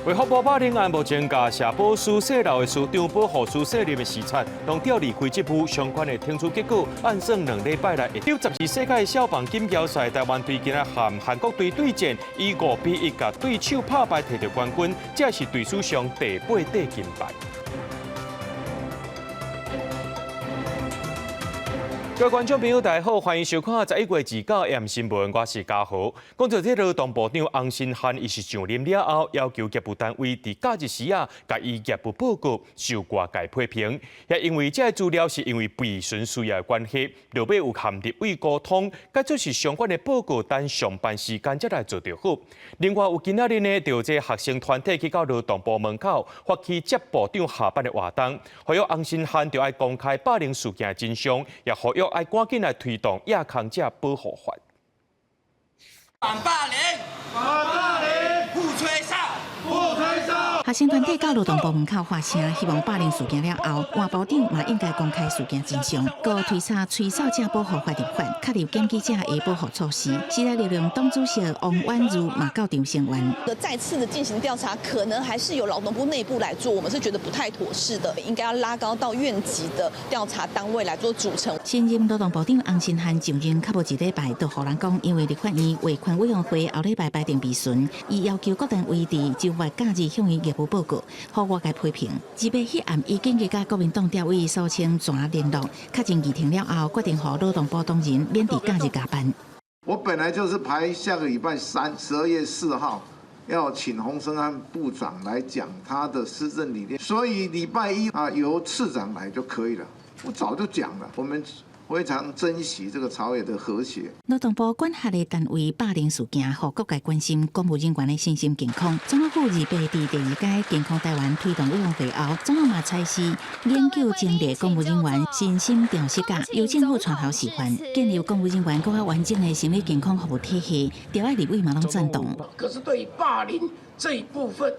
为福部霸凌案目前甲社保署泄露的署长保护署设立的视察，拢调离开职务相关的听取结果，按算2礼拜内会第12世界小棒锦标赛，台湾队今仔和韩国队对战，以5-1甲对手拍败摕到冠军，这是队史上第8块金牌。 各位观众朋友，大家好，欢迎收看11月29日新闻，我是嘉豪。讲到这劳动部长洪新汉，伊是上任了后，要求业务单位伫假日时甲伊业务报告受外界批评，也因为这资料是因为备询需要的关系，落尾有含立委沟通，甲就是相关的报告等上班时间才来做就好。另外有今仔日呢，就这学生团体去到劳动部门口发起接部长下班的活动，呼吁洪新汉就要公开霸凌事件的真相，也呼吁。 要赶紧来推动亚康者保护法。反霸凌，反霸凌，不吹哨，不吹哨。学生团体到劳动部门口发声，希望霸凌事件了后，换部长嘛应该公开事件真相，搁推查吹哨者保护法立法，确立检举者的保护措施。时代力量党主席王婉如嘛到场声援。再次的进行调查，可能还是由劳动部内部来做，我们是觉得不太妥适的，应该要拉高到院级的调查单位来做组成。新任劳动部长洪新汉上任较无1礼拜，就互人讲，因为立法院卫权委员会后礼拜排定备询，伊要求各单位伫周末假日向伊业务报告，互外界批评。即便迄暗已经甲国民党调委苏清泉联络，确认议庭了后，决定互劳动部当人免伫假日加班。我本来就是排下个礼拜3 ，12月4号。 要请洪胜汉部长来讲他的施政理念，所以礼拜1由次长来就可以了。我早就讲了，我们非常珍惜这个朝野的和谐。劳动部管辖的单位霸凌事件，互各界关心公务人员的身心健康。总统府2月伫第2届健康台湾推动委员会后，总统嘛采取研究整理公务人员身心调适假，由政府带头示范，建立公务人员更加完整的心理健康服务体系。调爱立委嘛拢赞同。可是对于霸凌这一部分，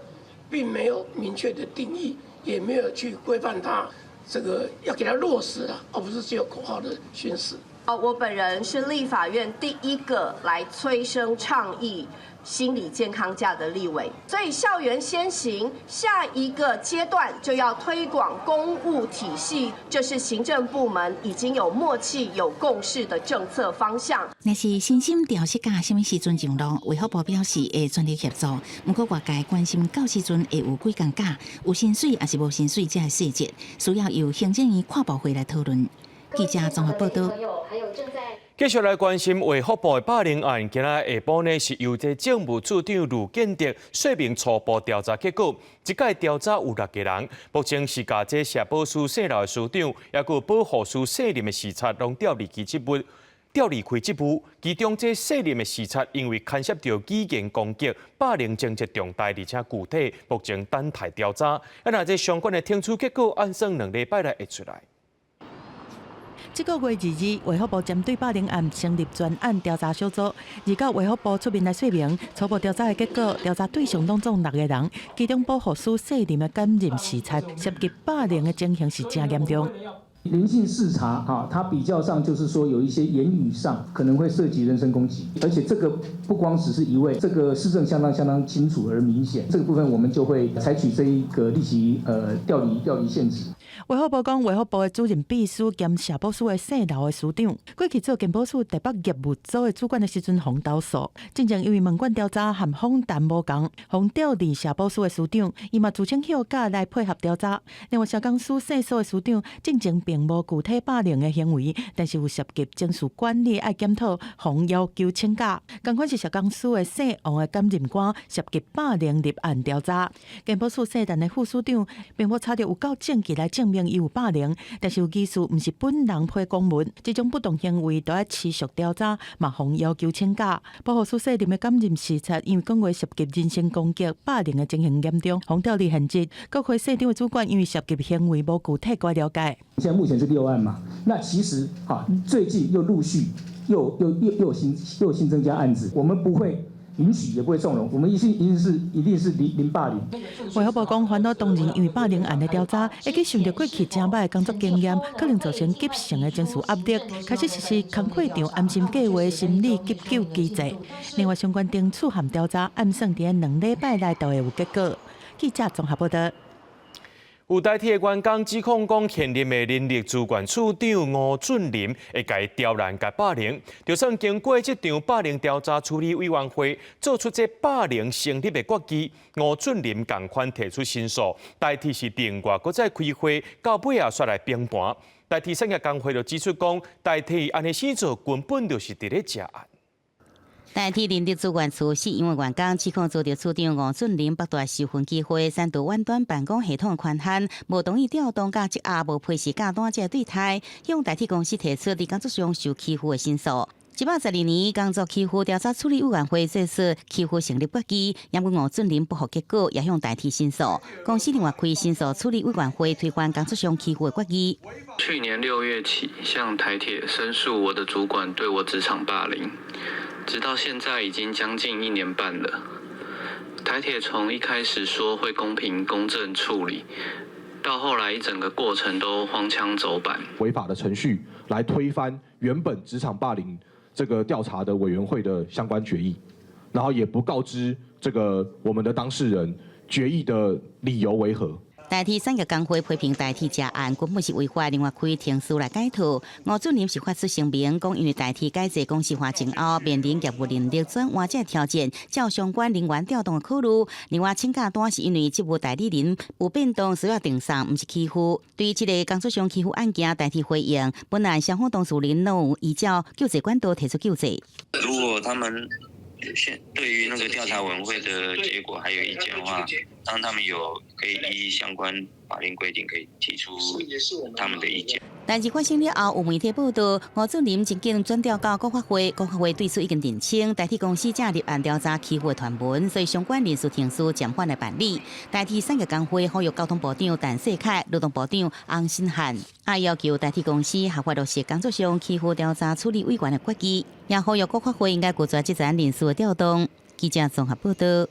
并没有明确的定义，也没有去规范它。 这个要给它落实了，而不是只有口号的宣示。我本人是立法院第一个来催生倡议心理健康假的立委，所以校园先行，下一个阶段就要推广公务体系，这是行政部门已经有默契、有共识的政策方向。若是身心调适假，什么时阵上路？卫福部表示会全力协助，不过外界关心到时阵会有几工假，有薪水还是无薪水这细节，需要由行政院跨部会来讨论。记者综合报道。继续来关心卫福部的霸凌案，今仔下晡呢是由这政务处长卢建德说明初步调查结果。这届调查有6个人，目前是甲这社保署泄露的署长，也有保护署卸任的视察，拢调离开职务。其中这卸任的视察，因为牵涉到语言攻击、霸凌情节重大，而且具体，目前等待调查。那这相关的听取结果，按算2礼拜内会出来。 这个月2日，卫福部针对霸凌案成立专案调查小组，而到卫福部出面来说明初步调查的结果。调查对象拢总6个人，其中保护署卸任的兼任视察，涉及霸凌的情形是真严重。 灵性视察，它比较上就是说有一些言语上可能会涉及人身攻击，而且这个不光只是一位，这个事证相当清楚而明显。这个部分我们就会采取这一个立即调离现职。卫福部讲，卫福部的主任秘书兼社保署的姓刘的署长，过去做健保署台北业务组的主管的时阵，红投诉，正正因为问卷调查和访谈无同，红调离社保署的署长，伊嘛自称休假来配合调查。另外，社工署姓苏的署长，正正并无具体霸凌的行为，但是有涉及情绪管理爱检讨，红要求请假。同款是社工署的姓王的兼任官，涉及霸凌立案调查。健保署姓陈的副署长，并无查到有够证据来证明伊有霸凌，但是有疑似毋是本人批公文，这种不当行为都要持续调查，嘛红要求请假。保护署卸任的兼任视察，因为讲话涉及人身攻击、霸凌的情形严重，红调离现职。国会市长的主管因为涉及行为无具体过了解。现在目前是6案嘛，那其实最近又陆续又新增加案子，我们不会允许，也不会纵容，我们一定是零霸凌。卫福部讲，烦恼当然因为霸凌案的调查，会去想到过去真歹的工作经验，可能造成急性的情绪压力，开始实施工课场安心计划心理急救机制。另外，相关定处和调查，按算伫2礼拜内都会有结果。记者综合报道。有代替的员工指控讲，现任的人力资源处长吴俊霖会甲伊刁难、甲霸凌。就算经过这场霸凌调查处理委员会做出这霸凌成立的决议，吴俊霖同款提出申诉，代替是另外搁再开会，到尾也煞来平盘。代替产业工会就指出讲，代替安尼生做根本就是伫咧食案。代替人力资源处4因为员工指控遭到处长吴俊霖剥夺授权机会，煽动远端办公系统权限，无同意调动甲职压，无配实价单这对待，向代替公司提出伫工作上受欺负的申诉。112年工作欺负调查处理委员会做出欺负成立决议，因为吴俊霖不服结果，也向代替申诉。公司另外开申诉处理委员会推翻工作上欺负的决议。去年6月起，向台铁申诉我的主管对我职场霸凌。直到现在已经将近1年半了。台铁从一开始说会公平公正处理，到后来一整个过程都荒腔走板，违法的程序来推翻原本职场霸凌这个调查的委员会的相关决议，然后也不告知这个我们的当事人决议的理由为何。代替产业工会批评代替这案根本是违法，另外开庭诉来解套。吴俊霖是发出声明，讲因为代替改制公司化前后，面临业务能力转换这条件，较相关人员调动的考虑。另外，请假单是因为职务代理人有变动，需要定上，不是欺负。对于这个工作上欺负案件，代替回应，本来双方当事人都有依照救济管道提出救济。如果他们对于那个调查委员会的结果还有意见的话，当他们有可以依相关法令规定，可以提出他们的意见。代志发生了后，有媒体报道，吴俊霖曾经转调到国发会，国发会对此已经认清，代替公司正立案调查欺负的传闻，所以相关人事庭书暂缓来办理。代替产业工会呼吁交通部长陈世凯、劳动部长翁新汉，也要求代替公司合法落实工作上欺负调查处理委员的决议，也呼吁国发会应该拒绝这层人事的调动。记者综合报道。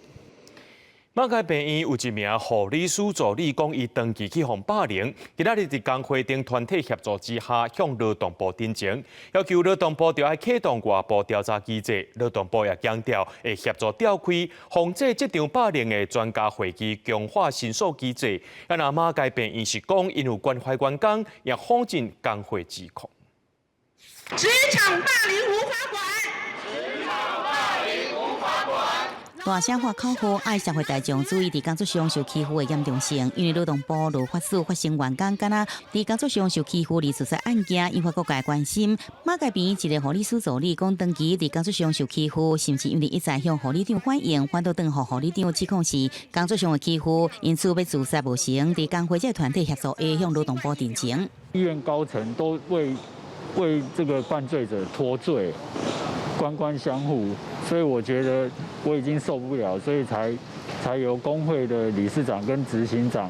马街病院有一名护理师助理讲，伊长期去防霸凌，今仔日伫工会等团体协助之下，向劳动部申请，要求劳动部就要启动外部调查机制。劳动部也强调会协助召开防治这场霸凌的专家会议，强化申诉机制。那马街病院是讲，因有关怀员工也否认工会指控。职场霸凌无法管。大声化口号，爱社会大众注意伫工作上受欺负的严重性。因为劳动部如法署发生员工敢若伫工作上受欺负离自杀案件，引发各界关心。马街病院一个护理师助理讲，长期伫工作上受欺负，甚至因为一再向护理长反映，反倒转互护理长指控是工作上的欺负，因此要自杀无成。伫工会这团体协助下向劳动部申请。医院高层都为这个犯罪者脱罪。官官相护，所以我觉得我已经受不了，所以才由工会的理事长跟执行长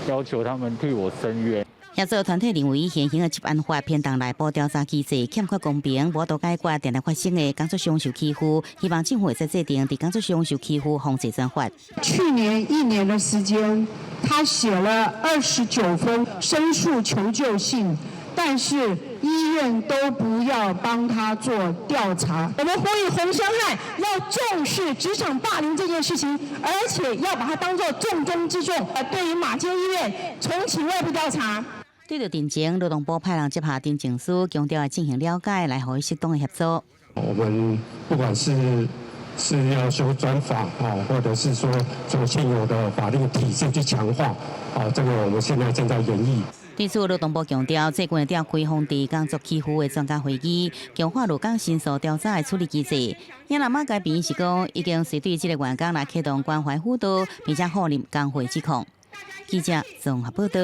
要求他们替我申冤。协助团体认为现行的执案法偏重内部调查机制欠缺公平，无多解决定来发生的工作上受欺负，希望政府会再制定伫工作上受欺负防治专法。去年1年的时间，他写了29封申诉求救信。但是医院都不要帮他做调查。我们呼吁洪湘汉要重视职场霸凌这件事情，而且要把它当作重中之重。对于马偕医院重启外部调查。对着定情，劳动部派人接下定情书，强调要进行了解，来予伊适当的协助。我们不管是要修专法啊，或者是说从现有的法律体制去强化啊，这个我们现在正在研议。对此，劳动部强调，最近召开防治工作欺负的专家会议，强化劳工申诉调查的处理机制。因马街病院是讲，已经是对这个员工来启动关怀辅导，并且否认工会指控。记者综合报道。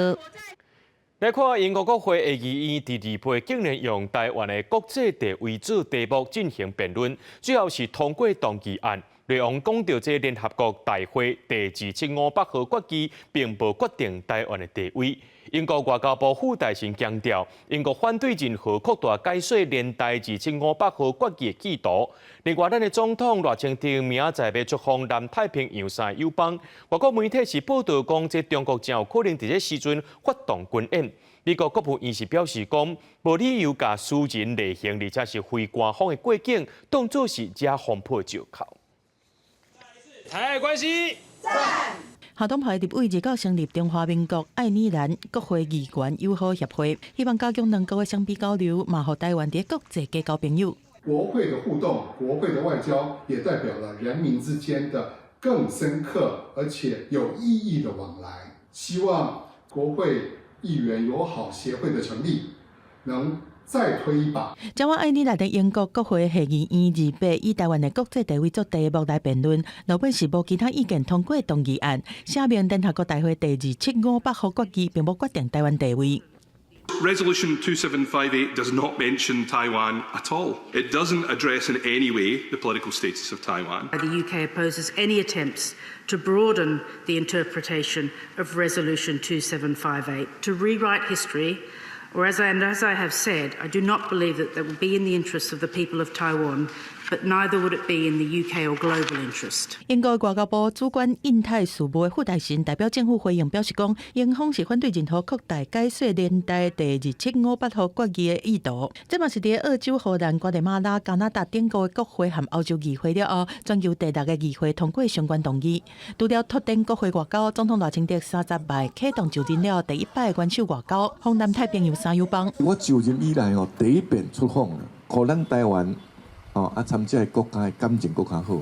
来看英国国会下议院第2批竟然用台湾的国际地位做题目进行辩论，最后是通过动议案。内容讲到，这联合国大会第27500号决议并无决定台湾的地位。英国外交部副大臣强调，英国反对任何扩大解说连带27500号决议的企图。另外，咱的总统赖清德明仔载要出访南太平洋3个友邦，外国媒体是报道讲，这中国真有可能伫这时阵发动军演。美国国务院是表示讲，无理由把私人例行而且是非官方的过境当作是假风波借口。台海关系。校董派立委日到成立中华民国爱尔兰国会议员友好协会，希望加强两国的双边交流，嘛，互台湾伫国际结交朋友。国会的互动，国会的外交，也代表了人民之间的更深刻而且有意义的往来。希望国会议员友好协会的成立，能再推一把。将我爱尔兰的英国国会下议院28以台湾的国际地位做题目来辩论，老百是无其他意见通过动议案，写明联合国大会第275号决议并无决定台湾地位。Resolution 2758 does not mention Taiwan at all. It doesn't address in any way the political status of Taiwan. The UK opposes any attempts to broaden the interpretation of Resolution 2758, to rewrite history, or as I have said, I do not believe that would be in the interests of the people of Taiwan, but neither would it be in the UK or global interest. 英国外交部主管印太事务的副大臣代表政府回应表示讲，英方是反对任何扩大解说年代第2758号决议的意图。这嘛是伫澳洲、荷兰、瓜地马拉、加拿大等国的国会和欧洲议会了后，全球第6个议会通过相关动议。除了拓展国会外交，总统赖清德30摆启动就任了第100个元首外交，访南太平洋3友邦。我就任以来第一遍出访了，互咱台湾。参加国家的感情更较好，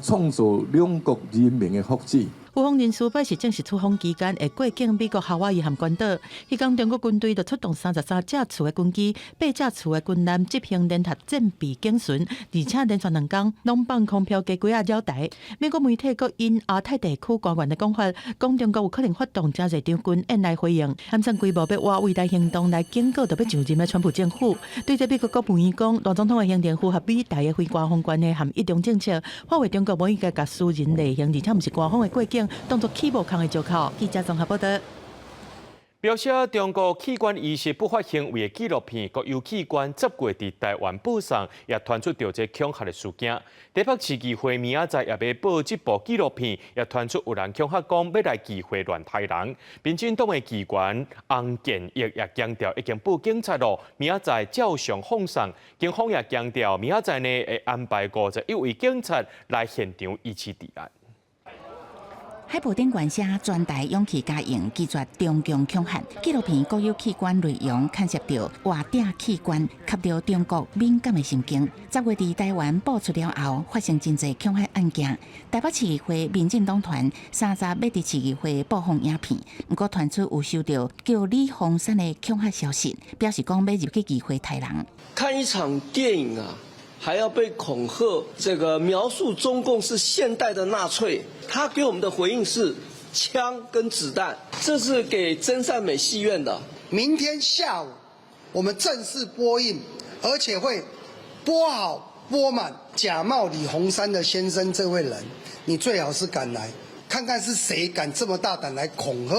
创造两国人民的福祉。有访人士表示，正式出访期间会过境美国夏威夷和关岛。迄天中国军队就出动33架次的军机、8架次的军舰执行联合战备警巡，而且连续2天拢放空飘加几绕台。美国媒体阁因亚太地区官员的讲法，讲中国有可能发动真侪场军演来回应，喊上规模要挖未来行动来警告特别上任的川普政府。对这美国国务院讲，大总统的行程符合美台的非官方关系和一中政策，化为中国无应该甲私人例行，而且毋是官方的过境。当作起步空的借口。记者综合报道。描写中国器官移植不法行为的纪录片，国有器官10月伫台湾播送，也传出着这恐吓的事件。台北市议会明仔载也要播这部纪录片，也传出有人恐吓讲要来集会乱杀人。民进党的议员洪建义也强调已经报警察咯，明仔载照常放送。警方也强调明仔载呢会安排51位警察来现场一起治安。海报顶管写专台勇气家营拒绝中共恐吓，纪录片国有器官内容牵涉到活顶器官，吸到中国敏感的神经。10月伫台湾爆出了后，发生真侪恐吓案件。台北市议会民进党团30要伫市议会播放影片，不过传出有收到叫李鸿山的恐吓消息，表示讲要入去议会杀人。看一场电影啊！还要被恐吓，这个描述中共是现代的纳粹，他给我们的回应是枪跟子弹，这是给真善美戏院的。明天下午我们正式播映，而且会播好播满假冒李鸿山的先生这位人，你最好是敢来看看是谁敢这么大胆来恐吓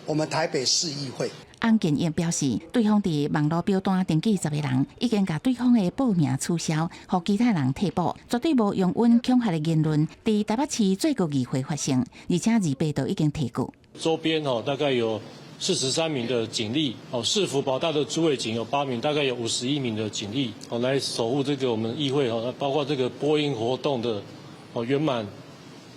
我们台北市议会。洪建义表示，对方伫网络表单登记10个人，已经把对方的报名取消，予其他人替补，绝对无用阮恐吓的言论伫台北市最高议会发生，而且2倍都已经提过。周边大概有43名的警力，市府保大的诸位警有8名，大概有51名的警力，来守护这个我们议会，包括这个播映活动的圆满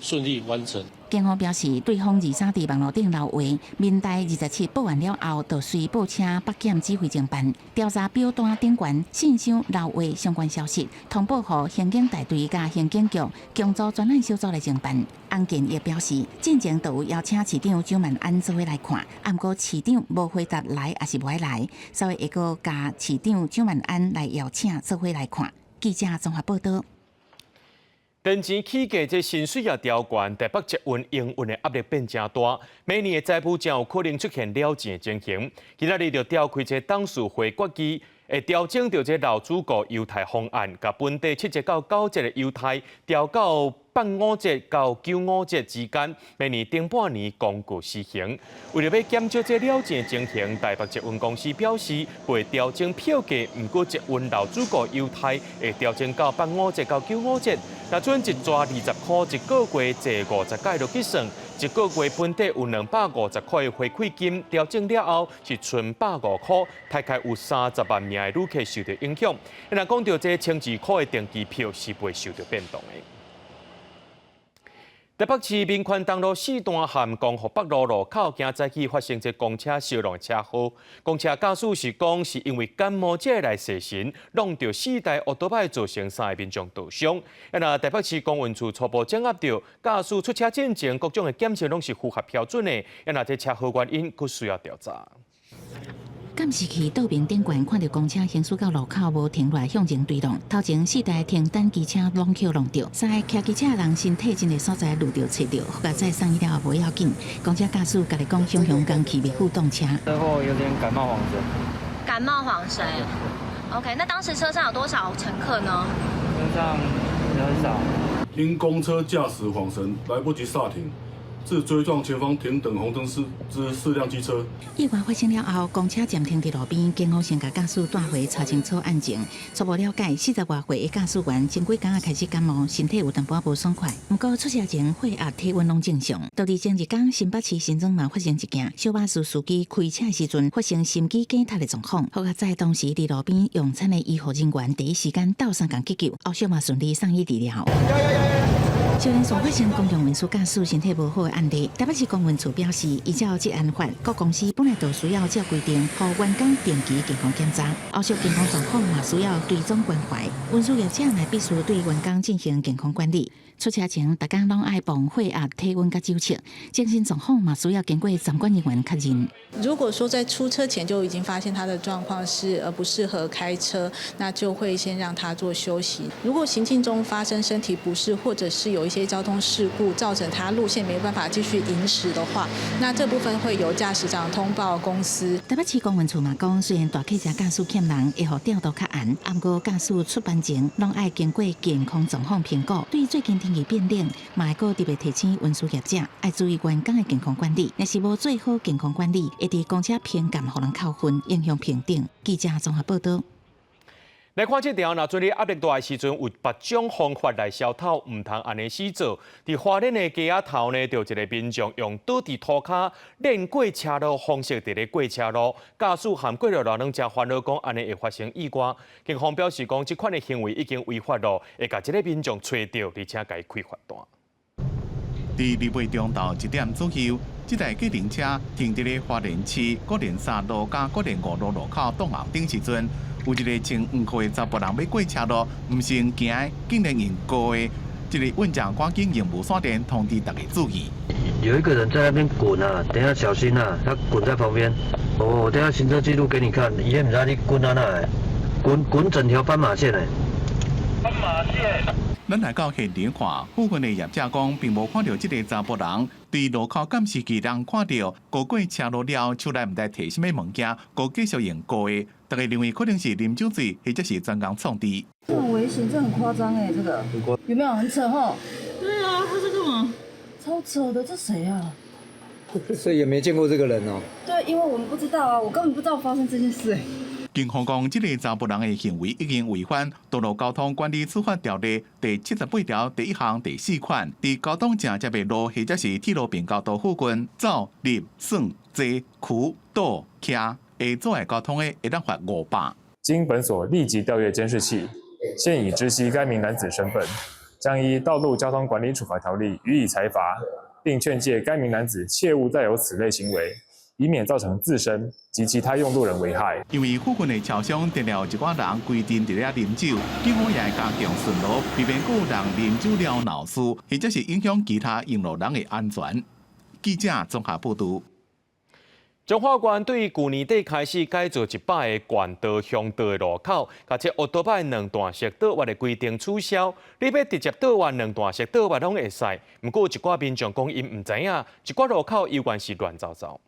顺利完成。警方表示，对方23伫网络顶留话，民代27报案了后，就随报车北检指挥侦办，调查表单顶悬信箱留话相关消息，通报予刑警大队甲刑警局共组专案小组来侦办。洪建义表示，进前就有邀请市长蒋万安做伙来看，不过市长无回答来，也是无爱来，所以会阁甲市长蒋万安来邀请做伙来看。记者综合报道。电钱起价，这薪水也调悬，台北捷运营运的压力变真大，每年的财富将有可能出现了钱的情形。今仔日就召开这董事会决议，会调整到这劳资雇优待方案，甲本地7节到9节的优待调到85节到95节之间，每年顶半年公告施行。为了要减少这了钱的情形，台北捷运公司表示会调整票价，不过捷运劳资雇优待会调整到85节到95节。那准一抓20块一个月，坐50届就去算，一个月本地有250块的回馈金，调整了后是剩150块，大概有30万名的旅客受到影响。那讲到这12块的定期票是袂受到变动的。台北市民权东路四段和光复北路路口，今早起发生一公车烧撞车祸。公车驾驶是讲是因为感冒节来洗神，弄到4台奥多拜造成3个民众受伤。那台北市公运处初步掌握到，驾驶出车进前各种的检测拢是符合标准的。那这车祸原因，佫需要调查。监视器倒边顶悬看到公车行驶到路口无停落来向前追撞，头前4台停单机车拢扣弄到，3个骑机车的人身体真的所在路着切着，后来再送医了无要紧。公车驾驶家己讲，雄雄刚起未负动车。车祸有点感冒恍神。感冒恍神。OK， 那当时车上有多少乘客呢？车上人很少。因公车驾驶恍神，来不及刹停。致追撞前方停等红灯之4辆机车。意外发生了后，公车暂停伫路边，警方先甲驾驶带回查清楚案情。初步了解，40多岁的驾驶员前几天开始感冒，身体有淡薄无爽快。不过出车前血压、体温拢正常。到第前日天，新北市新庄嘛发生一件小巴士司机开车时阵发生心肌梗塞的状况。好在当时伫路边用餐的医护人员第一时间到场急救，后续嘛顺利送医治疗。少年所发生公共运输驾驶身体无好的案例，台北市公运处表示，依照职安法，各公司本来就需要照规定，予员工定期健康检查，后续健康状况嘛需要追踪关怀。运输业者也必须对员工进行健康管理。出车前，大家拢爱磅血压、体温甲酒测，精神状况嘛需要经过参管人员确认。如果说在出车前就已经发现他的状况是不适合开车，那就会先让他做休息。如果行进中发生身体不适，或者是有一些交通事故造成他路线没办法继续行驶的话，那这部分会由驾驶长通报公司。台北市公运处嘛讲，虽然大客车驾驶欠人会互调度较严，不过驾驶出班前拢爱经过健康状况评估。对最近天气变冷，嘛会个特别提醒运输业者爱注意员工的健康管理。若是无最好健康管理，会伫公车偏感互人扣分，影响评定。记者综合报道。来看这条，若做你压力大的时阵，有8种方法来消透，唔通安尼死做。伫花莲的街仔头呢，就一个民众用倒伫涂骹练过车路方式伫咧过车路，驾驶含过路人真烦恼，讲安尼会发生意外。警方表示讲，这款的行为已经违法咯，会甲这个民众找到，而且甲伊开罚单。伫日尾中昼1点左右，这台计程车停伫咧花莲市国莲3路甲国莲5路路口挡后顶时阵。有一个穿黄裤的查甫人要过车路，唔先行，竟然用高的一个问讲赶紧用无线电通知大家注意。有一个人在那边滚啊，等一下小心啊，他滚在旁边。我等一下行车记录给你看，伊也唔知你滚到哪，滚整条斑马线嘞。斑马线。咱来到现场看，附近的业者讲，并无看到这个查甫人对路口监视器人看到过过车路了，手内唔知摕什么物件，佮继续用高的。大家认为可能是啉酒醉，或者是专工创治。这很危险，这很夸张哎，这个有没有很扯哈？对啊，他是干嘛？超扯的，这谁啊？所以也没见过这个人哦。对，因为我们不知道啊，我根本不知道发生这件事哎。警方讲，这个查甫人的行为已经违反《道路交通管理处罚条例》第78条第1项第4款，在交通正接的路或者是铁路并交道附近走、入、算、坐、驱、倒、徛的阻碍交通的，会当罚500。经本所立即调阅监视器，现已知悉该名男子身份，将依《道路交通管理处罚条例》予以裁罚，并劝诫该名男子切勿再有此类行为。以免造成自身及其他用路人危害。因为附近的桥上定了一寡人规定伫咧啉酒，警方也会加强巡逻，避免有人啉酒了闹事，或者是影响其他用路人的安全。记者综合报道。彰化县对去年底开始改造100个县道、乡道的路口，甲这奥多拜2段式倒弯的规定取消。你要直接倒弯2段式倒弯拢会使，不过有一寡民众讲因唔知影，一寡路口依然是乱糟糟。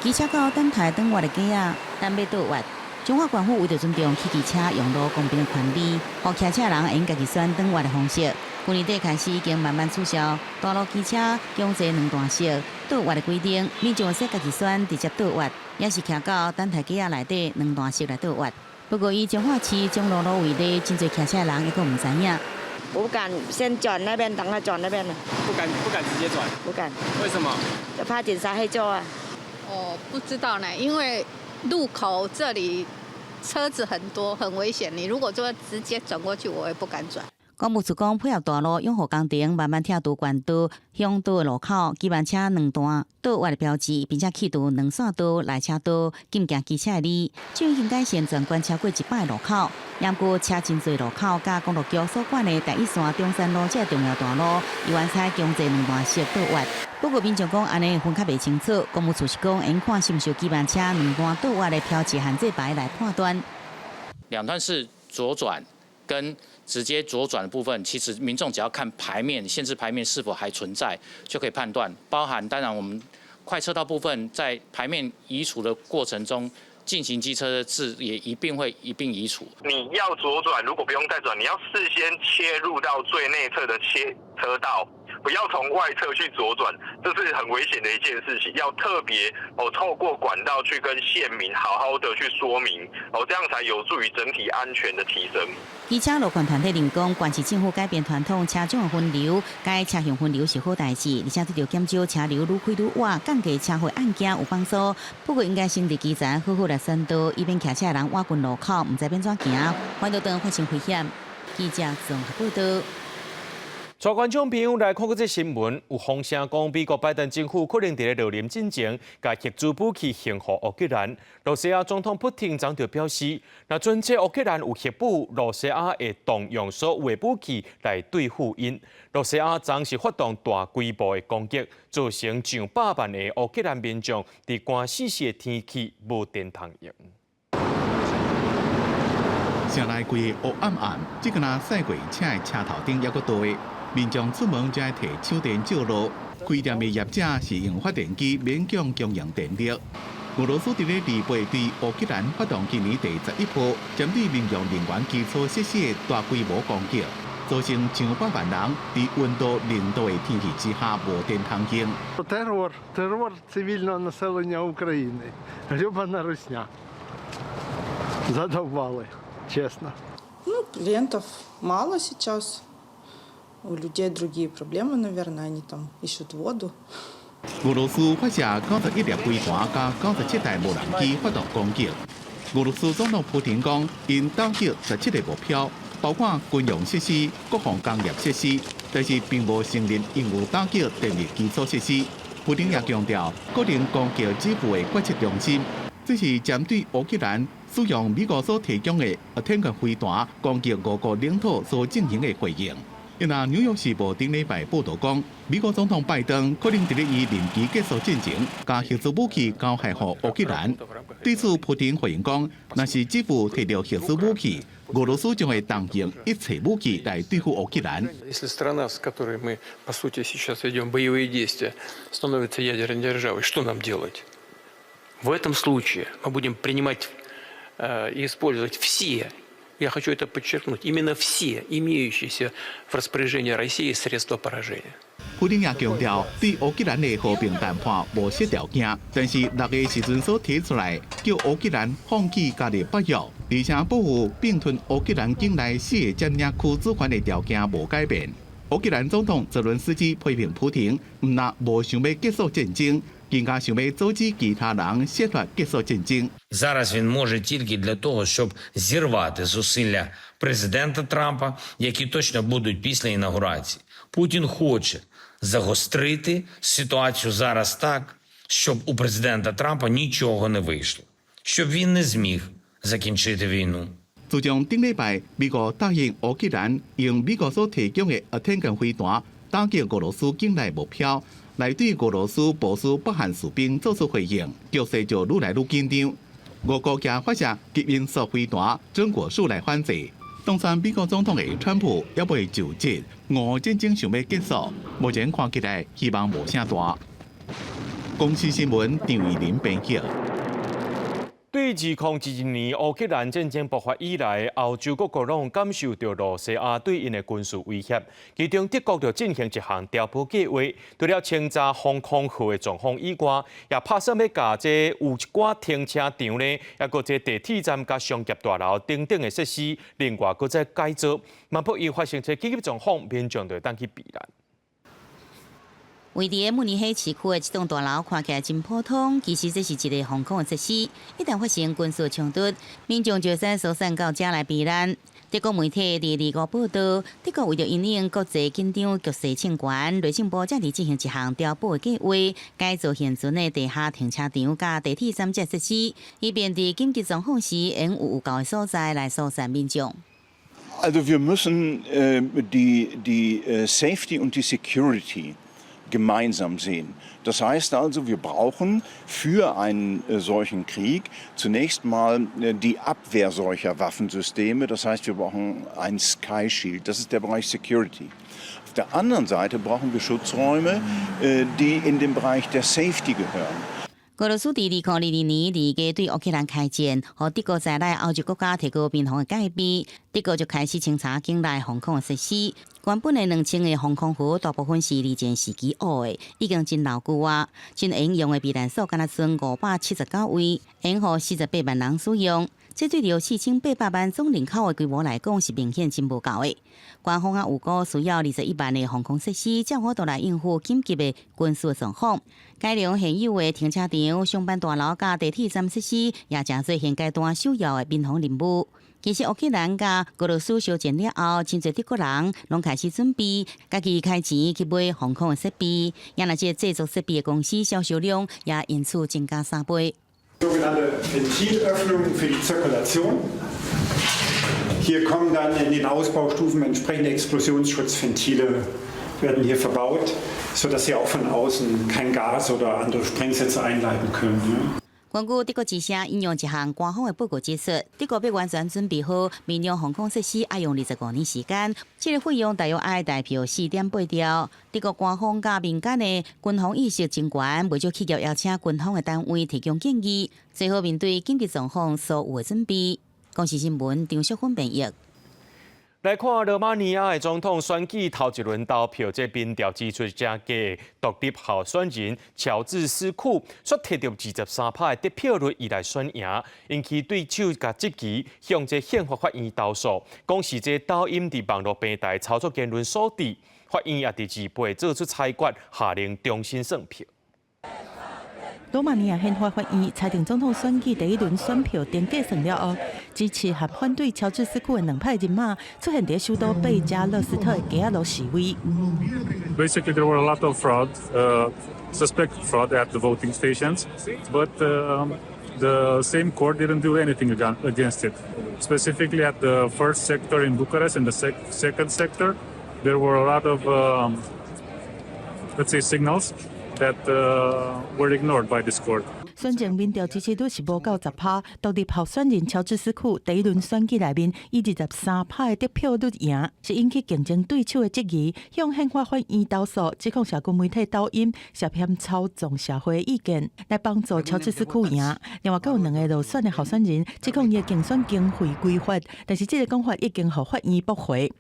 机车到等待转弯的街仔，等要倒弯。彰化县府为着尊重骑机车用路公平的权利，让骑车人会用家己选转弯的方式。去年底开始已经慢慢取消道路机车强制2段式倒弯的规定，民众说家己选直接倒弯，也是骑到等待街仔内底2段式来倒弯。不过以彰化市中路路为例，真侪骑车人还阁唔知影。我不敢先转那边，等他转那边了。不敢直接转。不敢。为什么？就怕警察黑做啊。哦，不知道呢，因为路口这里车子很多，很危险。你如果说直接转过去，我也不敢转。公务处讲，配合大路拥护工程，慢慢拆除管道、乡道路口，基本车两段道外的标志，并且启动两线道、来车道，禁行机车的哩。进行改善全管超过100个路口，也过车真侪路口，甲公路局所管的第一线中山路这重要大路，伊原采强制两段式道外。不过民众讲安尼分较袂清楚，公务处是讲应看是毋是基本车两段道外的标志和这牌来判断。两段式左转跟直接左转的部分，其实民众只要看牌面、限制牌面是否还存在，就可以判断。包含当然我们快车道部分在牌面移除的过程中，进行机车的字也一并会一并移除。你要左转，如果不用再转，你要事先切入到最内侧的切车道。不要从外侧去左转，这是很危险的一件事情。要特别透过管道去跟县民好好的去说明这样才有助于整体安全的提升。机车路权团体认讲，关市政府改变传统车种的分流，改车型分流是好代志，而且对着减少车流愈开愈晚，降低车祸案件有帮助。不过应该先伫基层好好来宣导，以免骑车的人挖进路口，唔知变怎行，反倒当发生危险。记者综合报道。带观众朋友来看过这新闻，有风声讲美国拜登政府可能在落任之前，甲核子武器献予乌克兰。罗西亚总统普京昨就表示，若准这乌克兰有核武，罗西亚会动用所有的武器来对付因。罗西亚昨是发动大规模的攻击，造成上百万的乌克兰民众伫寒死死的天气无电通用。城内规个黑暗暗，只敢若驶过车的车头顶还阁倒的。民众出门才摕手电照路，开店的业者是用发电机勉强供应电力。俄罗斯伫咧2月对乌克兰发动今年第11波针对民用能源基础设施的大规模攻击，造成上百万人伫温度0度的天气之下无电通行。Террор цивільного населення України. Любана русня. Задовбали, чесно. Ну, клиентов мало сейчас. У людей другие проблемы, наверное, они там ищут воду. 俄罗斯发射91粒飞弹加97台无人机发动攻击。俄罗斯总统普京讲，因打击17个目标，包括军用设施、国防工业设施，但是并无承认因有打击电力基础设施。普京也强调，个人攻击支付的决策中心，这是针对乌克兰使用美国所提供的天军飞弹攻击俄国领土所进行的回应。因那纽约时报顶礼拜报道讲，美国总统拜登可能伫咧伊任期结束之前，将核子武器交害予乌克兰。对此，普京回应讲，若是基辅摕到核子武器，俄罗斯将会动用一切武器来对付乌克兰。Если страна, с которой мы по сути сейчас ведем боевые действия, становится ядерной державой, что нам делать? В этом случае мы будем принимать и использовать все. Я хочу это подчеркнуть. Именно все имеющиеся в распоряжении России средства поражения. 普京也强调，对乌克兰的和平谈判无设条件，但是6月时阵所提出来，叫乌克兰放弃家己北约，而且保护并吞乌克兰境内4个占领区主权的条件无改变。乌克兰总统泽伦斯基批评普京，唔但无想要结束战争。更加想要阻止其他人设法结束战争。Зараз він може тільки для того, щоб зірвати зусилля президента Трампа, які точно будуть після інаугурації. Путін хоче загострити ситуацію зараз так, щоб у президента Трампа нічого не вийшло, щоб він не зміг закінчити війну. 自从顶礼拜美国答应乌克兰用美国所提供的天军飞弹打击俄罗斯境内目标。来对俄罗斯部署北韩士兵做出回应，局势就愈来愈紧张。俄国也发射极音速飞弹准果数来反制。当选美国总统的川普也未就职，俄战争想要结束，目前看起来希望无啥大。公司新闻张义林编辑。对2011年乌克兰战争爆发以来，欧洲各国拢感受到罗西亚对因的军事威胁。其中，德国就进行一项调补计划，除了清查防空壕的状况以外，也拍算要甲这有一寡停车场呢，也搁这地铁站甲商业大楼等等的设施，另外搁再改造。万不伊发生这紧急状况，民众就当去避难。位伫慕尼黑市区的这栋大楼看起来真普通，其实这是一个防空的设施。一旦发生军事冲突，民众就使疏散到遮来避难。德国媒体第25报道，德国为了因应国际紧张局势情况，内政部正伫进行一项调补的计划，改造现存的地下停车场甲地铁站设施，以便伫紧急状况时，用有够的所在来疏散民众。Also wir müssen die Safety und die Security gemeinsam sehen. Das heißt also, wir brauchen für einen solchen Krieg zunächst mal die Abwehr solcher Waffensysteme. Das heißt, wir brauchen ein Sky Shield. Das ist der Bereich Security. Auf der anderen Seite brauchen wir Schutzräume, die in den Bereich der Safety gehören. 俄罗斯伫2022年2月对乌克兰开战，和德国在内欧洲国家提高边防的戒备，德国就开始清查境内防空的设施。原本的2000个防空服大部分是二战时期学的，已经真老旧啊。真应用的避难所，敢若剩579位，应予48万人使用。这对着4800万总人口的规模来讲，是明显真无够的。官方也预估需要21万的防空设施，才有法度来应付紧急的军事状况。改良现有的停车场、上班大楼甲地铁站设施，也正做现阶段首要的民防任务。其实乌克兰甲俄罗斯相战了后，真侪德国人拢开始准备，家己开钱去买防空的设备，也那些制作设备的公司销售量也因此增加3倍。Sogenannte Ventilöffnungen für die Zirkulation. Hier kommen dann in den Ausbaustufen entsprechende Explosionsschutzventile werden hier verbaut, sodass sie auch von außen kein Gas oder andere Sprengsätze einleiten können. 根据德国之声引用一项官方的报告指出，德国要完全准备好民用防空设施，要用25年时间。这个费用大约要代表4.8兆。德国官方甲民间的军防意识真悬，为咗企业邀请军方的单位提供建议，最好面对紧急状况所有的准备。公视新闻张淑芬编译。来看罗马尼亚的总统选举头一轮投票，这民调指出，正嘅独立候选人乔治斯库所摕到23%的得票率，以来选赢，因其对手甲积极向这宪法法院投诉，讲是这抖音伫网络平台操作言论所致。法院也伫2倍做出裁决，下令重新算票。罗马尼亚宪法法院裁定总统选举第一轮选票登记算了后，支持和反对乔治斯库的两派人马出现在首都贝加勒斯特的街仔路示威。Basically, there were a lot of fraud, suspected fraud at the voting stations, but the same court didn't do anything against it. Specifically at the first sector in Bucharest and the second sector, there were a lot of, let's say, signals that were ignored by this court. 选前民调支持率是无够10%，独立候选人乔治斯库第一轮选举内面以23%的得票率赢，是引起竞争对手的质疑，向宪法法院投诉，指控社群媒体抖音涉嫌操纵社会意见，来帮助乔治斯库赢。另外，还有2个落选的候选人指控伊的竞选经费规划，但是这个讲法已经被法院驳回。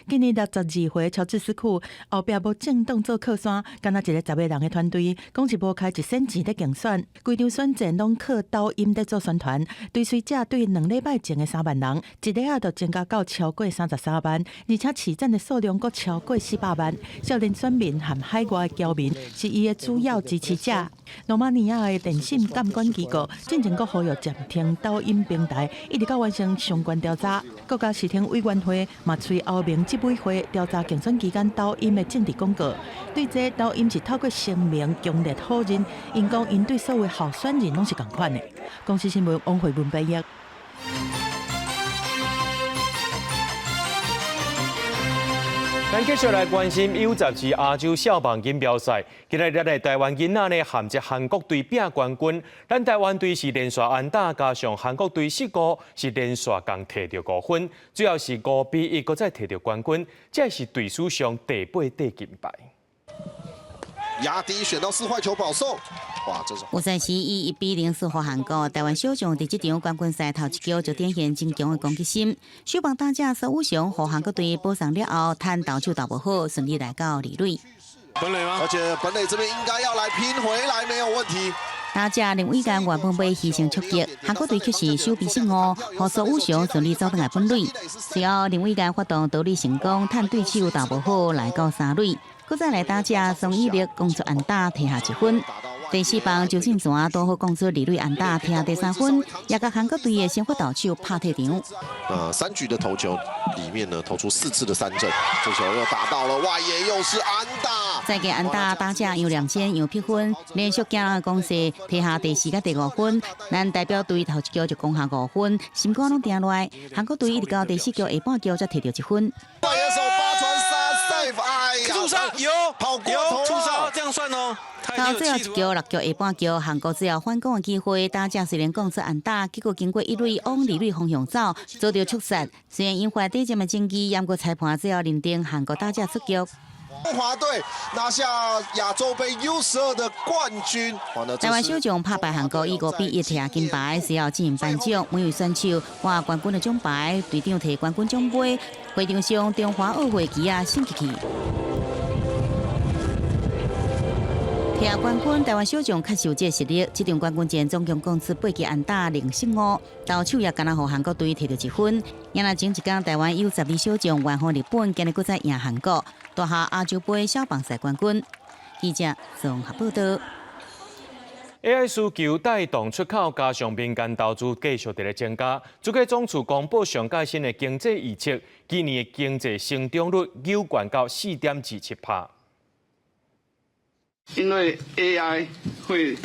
今年62岁乔治斯库后壁无政党做靠山，敢若一个10个人的团队，讲是无开1仙钱在竞选，规场选战拢靠抖音在做宣传。追随者对2礼拜前的3万人，一日就增加到超过33万，而且市站的数量阁超过400万。少年选民和海外的侨民是伊的主要支持者。罗马尼亚的电信监管机构进前阁呼吁暂停抖音平台，一直到完成相关调查。国家视听委员会嘛随后明执委会调查竞选期间抖音的政治广告，对这抖音是透过声明强烈否认，因讲因对所有候选人拢是同款的。公视新闻王慧文编译。咱继续来关心 U12亚洲少棒锦标赛，今日咱台湾囡仔呢含着韩国队拼冠军，咱台湾队是连续安打，加上韩国队失误，是连续共摕到5分，最后是5-1，搁再摕到冠军，这是队史上第8块金牌。压低选到4坏球保送，哇，这是。有赛时以1-0输予韩国，台湾小将伫这场冠军赛头一球就展现真强的攻击心。小棒打者苏武雄予韩国队补上了后，趁投手投不好，顺利来到2垒。本垒吗？而且本垒这边应该要来拼回来，没有问题。打者林伟干原本被牺牲出击，韩国队却是手臂失误，予苏武雄顺利走回来本垒。随后林伟干发动倒垒成功，趁对手投不好来到3垒。搁再来打者宋义力攻出安打，摕下1分。第4棒周信全都好攻出李瑞安打，听第3分，也甲韩国队的先发投手拍退场。3局的投球里面呢，投出4次的3振，这球又打到了外野，又是安打。再给安打打者杨亮先杨碧芬连续惊人的攻势，摕下第4甲第5分。咱代表队头一局就攻下5分，心肝拢定落来。韩国队一直到第4局下半局才摕到1分。外野手8传3 save， 哎呀，触杀有跑过头了，触杀这样算哦。到最后一局6局下半局，韩国只有反攻的机会，打者虽然攻出安打，结果经过一垒往二垒方向走，遭到触杀。虽然引发第一阵的争议，不过裁判最后认定韩国打者出局。中华队拿下亚洲杯 U12的冠军。台湾小将拍败韩国，以5比1摕下金牌，随后进行颁奖，每位选手获冠军的奖牌，队长摕冠军奖杯。会场上中华奥会旗啊升起去。摕下冠军，台湾小将确实有这实力。这场冠军战总共攻出8支安打，0失5，投手也敢若互韩国队摕到1分。也若前一天，台湾有12小将完胜日本，今日搁再赢韩国，夺下亚洲杯小棒赛冠军。记者综合报道。AI 需求带动出口，加上民间投资继续在增加。主计总处公布上届新的经济预测，今年的经济成长率扭转到4.27%。因为 AI 会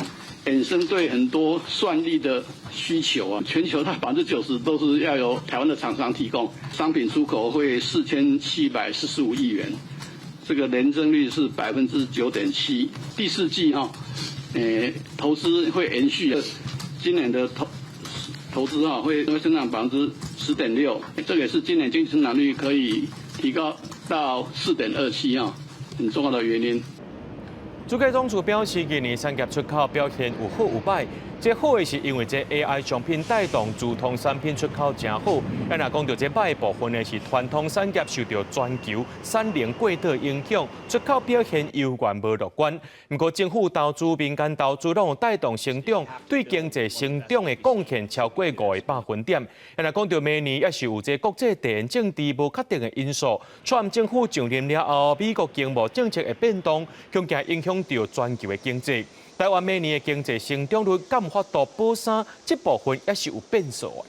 衍生对很多算力的需求啊，全球它90%都是要由台湾的厂商提供，商品出口会4745亿元，这个年增率是9.7%。第4季投资会延续，今年的投资会增长10.6%，这个也是今年经济增长率可以提高到4.27%很重要的原因。主计总处表示，今年产业出口表现有好有歹。这好的是因为这 AI 商品带动自通产品出口真好。咱若讲到这歹部分的是传统产业受到全球产能过大影响，出口表现犹原无乐观。不过政府投资、民间投资拢有带动成长，对经济成长的贡献超过5个百分点。咱若讲到明年，也是有这国际地缘政治无确定的因素。川政府上任了后，美国经贸政策的变动，恐惊影响到全球的经济。台湾明年的经济成长率敢有法度保3，这部分也是有变数的。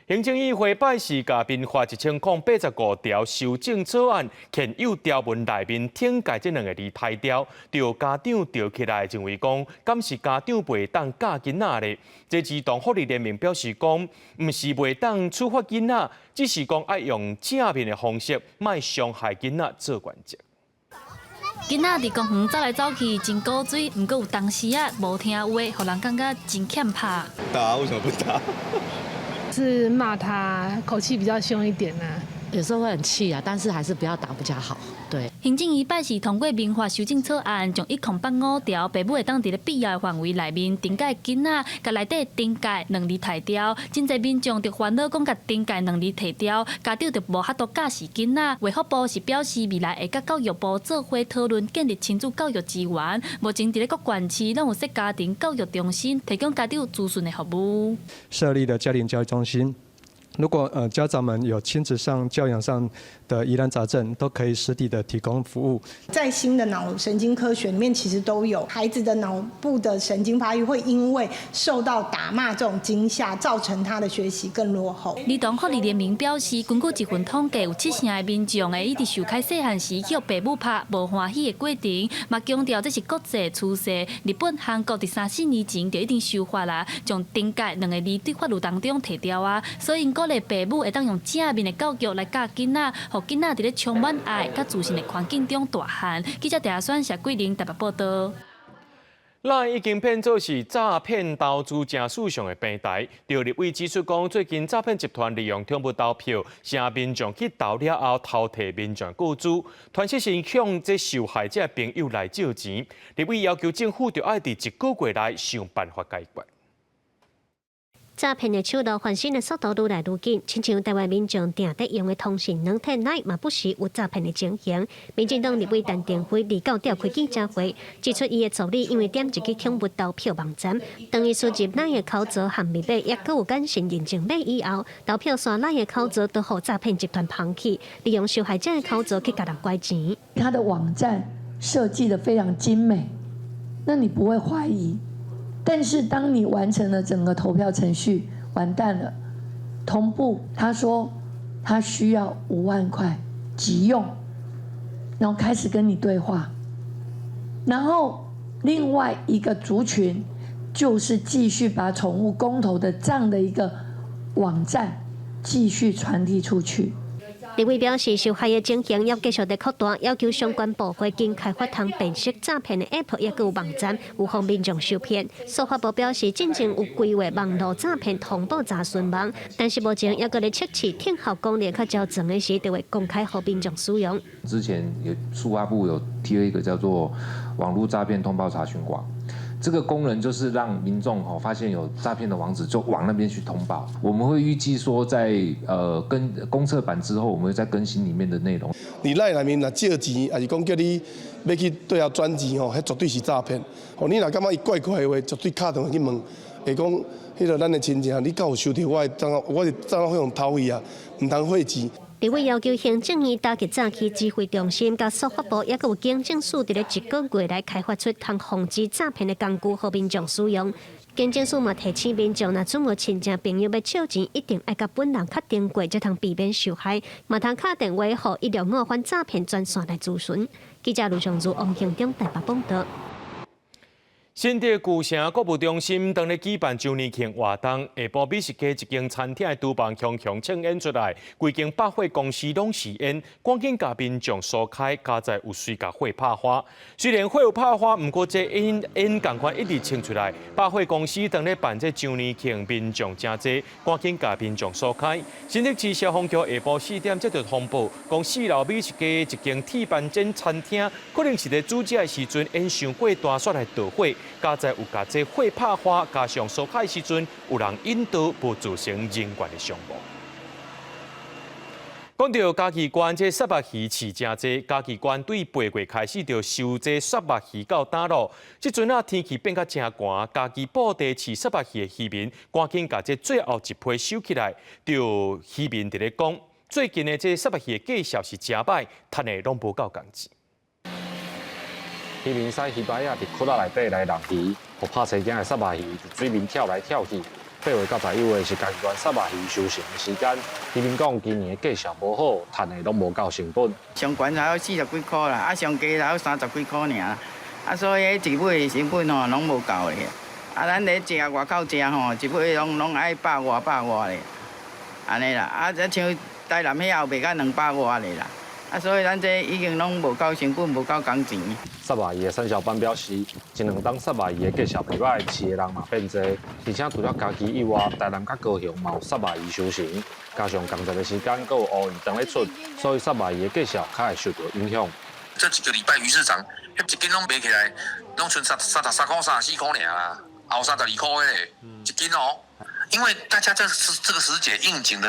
行政议会拜四甲编发1085条修正草案，现有条文内面挺改这2个字汰掉，就家长吊起来认为讲，敢是家长袂当教囡仔咧？这児童福利联盟表示讲，毋是袂当处罚囡仔，只是讲爱用正面的方式，莫伤害囡仔做原则。囡仔伫公园走来走去，真古锥，毋过有当时无听话，互人感觉真欠拍。打为什么不打？是骂他，口气比较凶一点啊。有时候会很气啊，但是还是不要打比较好。对，行政院拜四通过民法修正草案，将185条，父母会当伫咧必要的范围内面顶改囡仔，甲内底顶改2字汰掉。真侪民众就烦恼讲，甲顶改2字汰掉，家长就无法度教示囡仔。卫福部是表示，未来会甲教育部做伙讨论建立亲子教育资源。目前伫咧各县市拢有设家庭教育中心，提供家长咨询的服务。设立的家庭教育中心。如果家长们有亲子上、教养上的疑难杂症，都可以实地的提供服务。在新的脑神经科学里面，其实都有孩子的脑部的神经发育会因为受到打骂这种惊吓，造成他的学习更落后。儿童福利联盟表示，根据一份统计，有70%的民众会一直受开细汉时叫父母拍无欢喜的过程，嘛强调这是国际趋势。日本、韩国伫3、4年前就已经修法啦，将顶改2个字对法律当中摕掉啊，所以鼓励父母会当用正面的教育来教囡仔，互囡仔伫咧充满爱甲自信的环境中大汉。记者陈选谢桂玲台北报道。咱已经变作是诈骗投资正史上的平台。就立委指出讲，最近诈骗集团利用通不投票，请民众去投了后偷摕民众个资，团实是向这受害者朋友来借钱。立委要求政府着爱伫1个月内想办法解决。诈骗的手段翻新的速度愈来愈紧，亲像台湾民众定得用的通讯软体内嘛不时有诈骗的情形。民进党立委陈定辉29召开记者会，指出伊的助理因为点一个恐怖投票网站，当伊输入咱的口罩和密码，也阁有简讯认证码以后，投票线咱的口罩都互诈骗集团绑去，利用受害者的口罩去甲人拐钱。他的网站设计得非常精美，那你不会怀疑。但是当你完成了整个投票程序，完蛋了，同步他说他需要5万块急用，然后开始跟你对话，然后另外一个族群就是继续把宠物公投的这样的一个网站继续传递出去。李伟表示，受害的情形要继续的扩大，要求相关部会经开发通辨识诈骗的 App 也有网站，有防民众受骗。司法部表示，进前有规划网络诈骗通报查询网，但是目前也搁咧测试听候功能较较长的时，就会公开给民众使用。之前也司法部有贴了一个叫做网络诈骗通报查询网。这个功能就是让民众发现有诈骗的网址，就往那边去通报。我们会预计说，在跟公测版之后，我们会再更新里面的内容。你赖内面若借钱，还是讲叫你要去对后转钱迄绝对是诈骗。你若感觉伊怪怪的话，绝对敲电话去问，会讲迄个咱的亲戚，你敢有收到我的账号？我的账号费用偷去啊，唔通汇钱。李伟要求行政院打击诈欺指挥中心，甲司法部也有警政署伫咧1个月来开发出通防止诈骗的工具，给民众使用。警政署嘛提醒民众，若准有亲戚朋友要借钱，一定要甲本人确定过，才通避免受害。嘛通打电话予165反诈骗专线来咨询。记者卢尚珠、王庆忠台北报道。新竹旧城购物中心当日举办周年庆活动，下晡美食街一间餐厅的厨房强强请演出来，规间百货公司拢是演，赶紧甲民众疏开，加在有水甲火拍花。虽然火有拍花，不过这演同款一直请出来。百货公司当日办这周年庆，民众真多，赶紧甲民众疏开。新竹市消防局下晡4点接到通报，讲4楼美食街一间铁板煎餐厅，可能是在煮食的时阵演伤过大煞来导火。加在有甲这火拍花，加上疏开时阵，有人引导，不造成人员的伤亡。讲到嘉义县这杀目鱼饲真济，嘉义县对8月开始就收这杀目鱼到打路。即阵天气变甲真寒，嘉义布地饲杀目鱼的渔民赶紧甲这最后一批收起来。就渔民伫咧讲，最近的这杀目鱼的价销是真歹，赚的拢无够共钱。渔民使鱼摆仔伫窟仔内底来弄鱼，互拍生惊的杀目鱼伫水面跳来跳去。8月到11月是嘉义县杀目鱼收成的时间。渔民讲，今年的价销无好，赚的拢无够成本。上悬才有40几块啦，啊上低才有30几块尔，啊所以一尾成本吼拢无够咧。啊咱咧食外口食吼，一尾拢爱100外咧，安尼啦。啊像台南遐也袂到200外咧啦。啊，所以咱这已经拢无够成本，无够工钱。杀目鱼的产销班表示，1-2档杀目鱼的价销袂歹，饲的人嘛变多，而且除了家己以外，台南甲高雄嘛有杀目鱼收成，加上工作的时间，阁有乌鱼当咧出，所以杀目鱼的价销较会受到影响。这一个礼拜鱼市场，迄一斤拢卖起来，拢剩33块、34块尔啦，后32块嘞，一斤哦。因为大家这个时节应景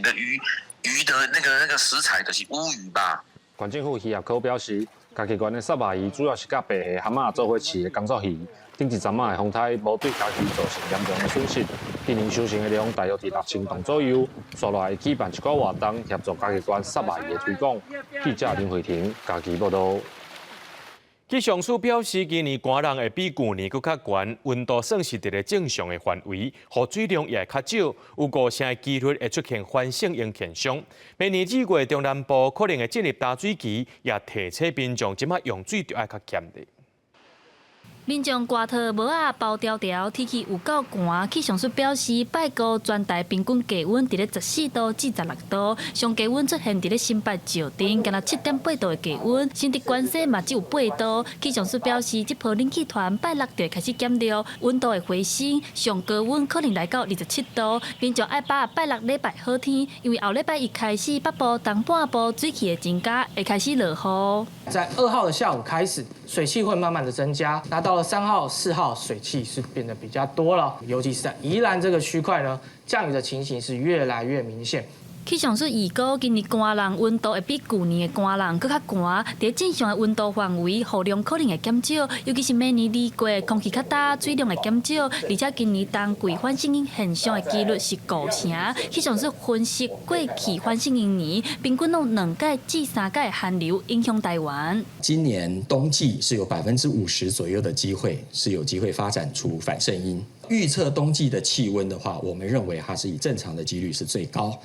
的鱼的那个食材就是乌鱼吧。县政府渔业科表示，嘉义县的杀目鱼主要是甲白虾、蛤蟆做伙饲的工作鱼。顶一阵仔的风台无对家己造成严重的损失。今年收成的量大约伫6000吨左右。所来会举办一个活动，协助嘉义县杀目鱼的推广。记者林慧婷，嘉义报道。气象署表示，今年寒人会比去年更较悬，温度算是伫咧正常的范围，雨水量也较少，有5成的几率会出现反省型现象。明年2月中南部可能会进入大水期，也提醒民众即马用水就要较严厉。民众挂套帽仔包条条，天气有够寒。气象署表示，拜五全台平均气温伫咧14度至16度，上低温出现伫咧新北石碇，敢若7.8度的气温，新竹关西嘛只有8度。气象署表示，这波冷气团拜6就会开始减弱，温度会回升，上高温可能来到27度。民众爱把握拜6礼拜好天，因为后礼拜一开始，北部、东半部水汽会增加，会开始落雨。在2号的下午开始，水汽会慢慢的增加，那到了3号、4号，水汽是变得比较多了，尤其是在宜兰这个区块呢，降雨的情形是越来越明显。气象署预估，今年寒冷温度会比去年的寒冷更较寒，在正常的温度范围，雨量可能会减少，尤其是明年2月空气较干，水量会减少，而且今年冬季反性应现象的几率是5成。气象署分析过去反性应年，平均有2届至3届寒流影响台湾。今年冬季是有50%左右的机会是有机会发展出反圣婴。预测冬季的气温的话，我们认为它是以正常的几率是最高，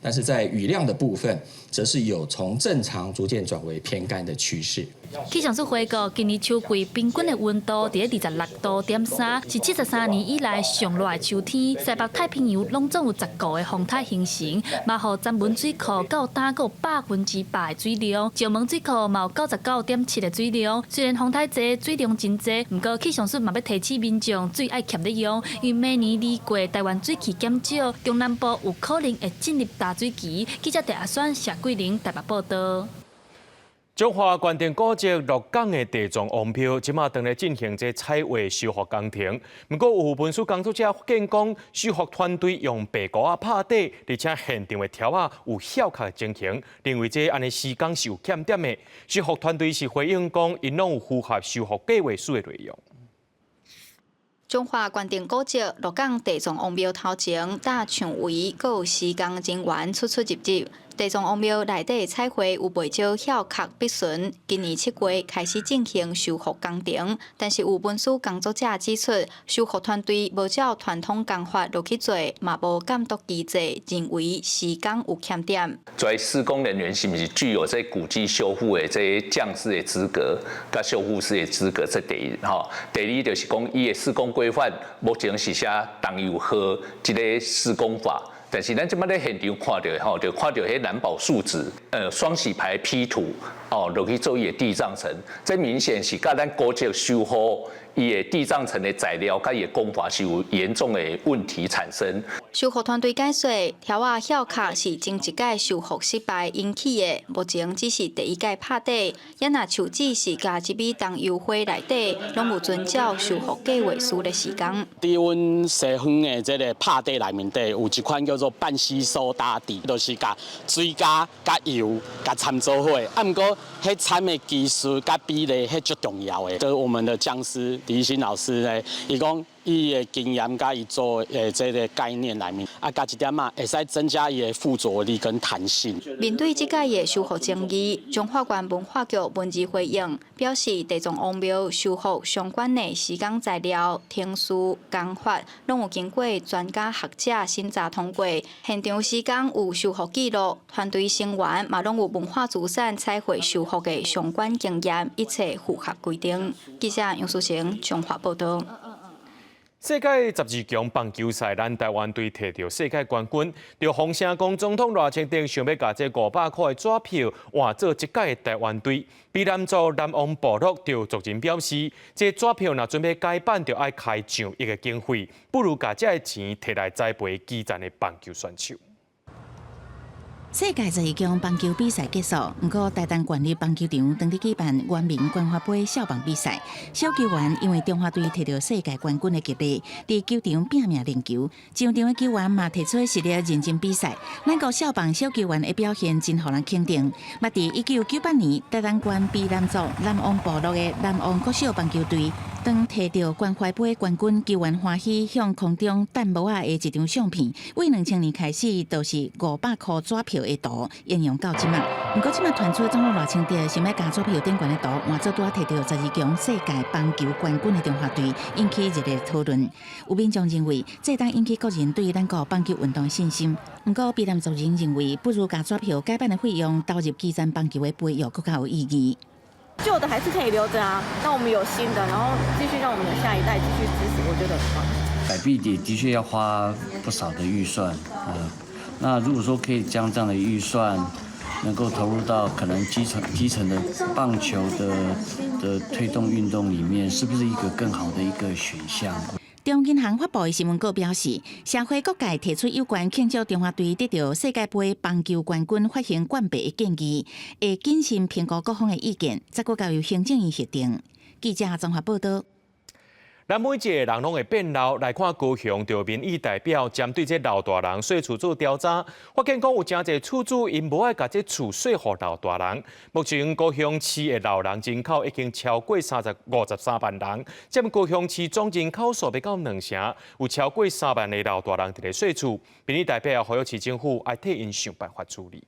但是在雨量的部分，则是有从正常逐渐转为偏干的趋势。气象署回顾，今年秋季平均的温度在26度点3，是73年以来上热的秋天。西北太平洋拢总有10个的风台形成，马河詹文水库到达有100%的水量，石门水库嘛有99.7%的水量。虽然风台济，水量真济，不过气象署嘛要提醒民众水爱欠得用，因为明年2月台湾水气减少，中南部有可能会进入大水期。记者陈阿选、谢桂玲台北报道。中华关电古迹鹿港的地藏王庙，即马正在进行这彩绘修复工程。不过有文书工作者发现讲，修复团队用白膏啊拍底，而且现场的条啊有翘卡的情形，认为这安尼时间是有欠点的。修复团队是回应讲，因拢有符合修复计划书的内容。中华关电古迹鹿港地藏王庙头前搭墙围，阁有施工人员出入。地藏王庙内底彩绘有袂少翘壳壁唇，今年7月开始进行修复工程，但是有文书工作者指出，修复团队无照传统工法落去做，嘛无监督机制，认为施工有欠点。作为施工人员，是不是具有这古迹修复的这匠师的资格、甲修复师的资格？这第一吼。第二就是讲，伊的施工规范目前是写当有合这个施工法。但是咱即摆咧现场看到吼，就看到迄蓝宝树脂，双洗牌P图，落去做伊的地藏层，这明显是甲咱古迹修复伊的地藏层的材料甲伊的工法是有严重的问题产生。修复团队解说，条仔翘壳是前一届修复失败引起的，目前只是第1届拍底，也若树脂是加入米当油花内底，拢有遵照修复计划书的时间。伫阮西方的这个拍底内面底有一款叫做半吸收打底，就是甲水加油加掺做伙。毋过迄掺的技术甲比例迄足重要的。就是我们的匠师李新老师呢，伊讲伊的经验甲伊做这个概念内面，加一点会使增加伊的附着力跟弹性。面对这届的修复争议，中华县文化局文字回应表示，地藏王庙修复相关的施工材料、程序、工法，拢有经过专家学者审查通过。现场施工有修复记录，团队成员嘛拢有文化资产彩绘修复的相关经验，一切符合规定。记者杨淑成中华报道。世界12强棒球赛，咱台湾队摕到世界冠军。就风声讲，总统赖清德想要把这500块的纸票换做一届的台湾队。比男组南王部落就逐人表示，这纸票若准备改版，就要开上亿的经费，不如把这钱摕来栽培基层的棒球选手。世界12强棒球比赛结束，不过台东县立棒球场当日举办原民冠华杯少棒比赛，小球员因为中华队摕到世界冠军的吉利，伫球场拼命练球，场场的球员嘛提出实力认真比赛。咱国少棒小球员的表现真互人肯定。捌伫1998年台东县比男组南王部落的南王国小棒球队，当摕到冠华杯冠军，球员欢喜向空中弹幕的一张相片。为2000年开始，就是500块纸票的图沿用到即马。不过即马传出总统赖清德想要加纸票顶悬的图换做拄摕到12强世界棒球冠军的中华队，引起热烈讨论。有民众认为，这当引起国人对咱国棒球运动的信心。不过，比男族人认为，不如加纸票改版的费用投入基层棒球的杯，又更加有意义。旧的还是可以留着啊，那我们有新的，然后继续让我们的下一代继续支持，我觉得很棒。改币的确要花不少的预算，那如果说可以将这样的预算能够投入到可能基层的棒球的推动运动里面，是不是一个更好的一个选项？中银行发布的新闻稿表示，社会各界提出有关庆祝中华队得到世界杯棒球冠军发行冠杯的建议，会谨慎评估各方的意见，再搁交由行政院核定。记者综合报道。咱每一个人拢会变老，来看高雄着民意代表针对这老大人税厝做调查，发现讲有真侪厝主因无爱甲这厝税予老大人。目前高雄市的老人人口已经超过53万人，占高雄市总人口数要到2成，有超过3万的老大人伫咧税厝。民意代表呼吁市政府爱替因想办法处理。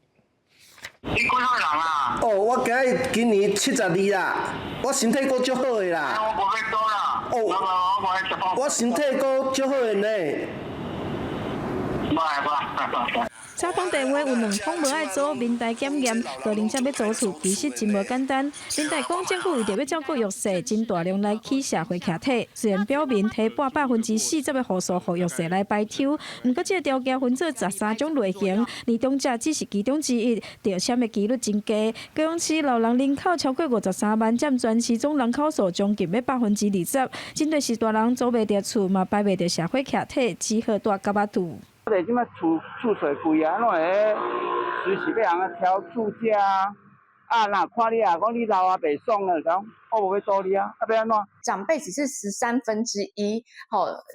你几岁人啊？哦，我今年72啦，我身体阁足好的啦。我无要多啦。哦，我身体阁足好的呢。查封电话有2通无爱做，民代检验，高龄者要租厝其实真无简单。民代讲政府为着要照顾弱势，真大量来起社会客体，虽然表明提840%的户数互弱势来摆抽，不过这个条件分做13种类型，年长者只是其中之一，着签的几率真低。高雄市老人人口超过53万，占全市总人口数将近要20%。针对是大人租袂着厝，嘛摆袂着社会客体，只好大甲巴肚。 我哋即摆厝税贵啊，怎会随时要人啊挑厝价啊？啊，若看你啊，讲你老啊袂爽了，讲我无要租你啊，要安怎？长辈只是1/13，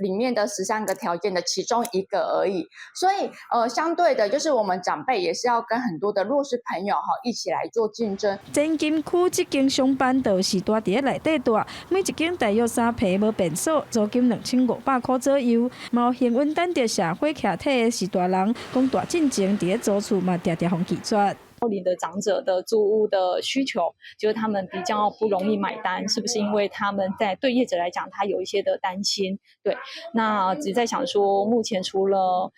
里面的13个条件的其中一个而已。所以相对的，就是我们长辈也是要跟很多的弱势朋友一起来做竞争。前金区这间商办就是住伫内底住，每一间大约3坪无变数，租金2500块左右。毛幸运等着社会客体的是大人，讲大进前伫咧租厝嘛，常常互拒绝。 高龄的长者的租屋的需求，就是他们比较不容易买单，是不是因为他们对业者来讲，他有一些的担心？对，那只在想说，目前除了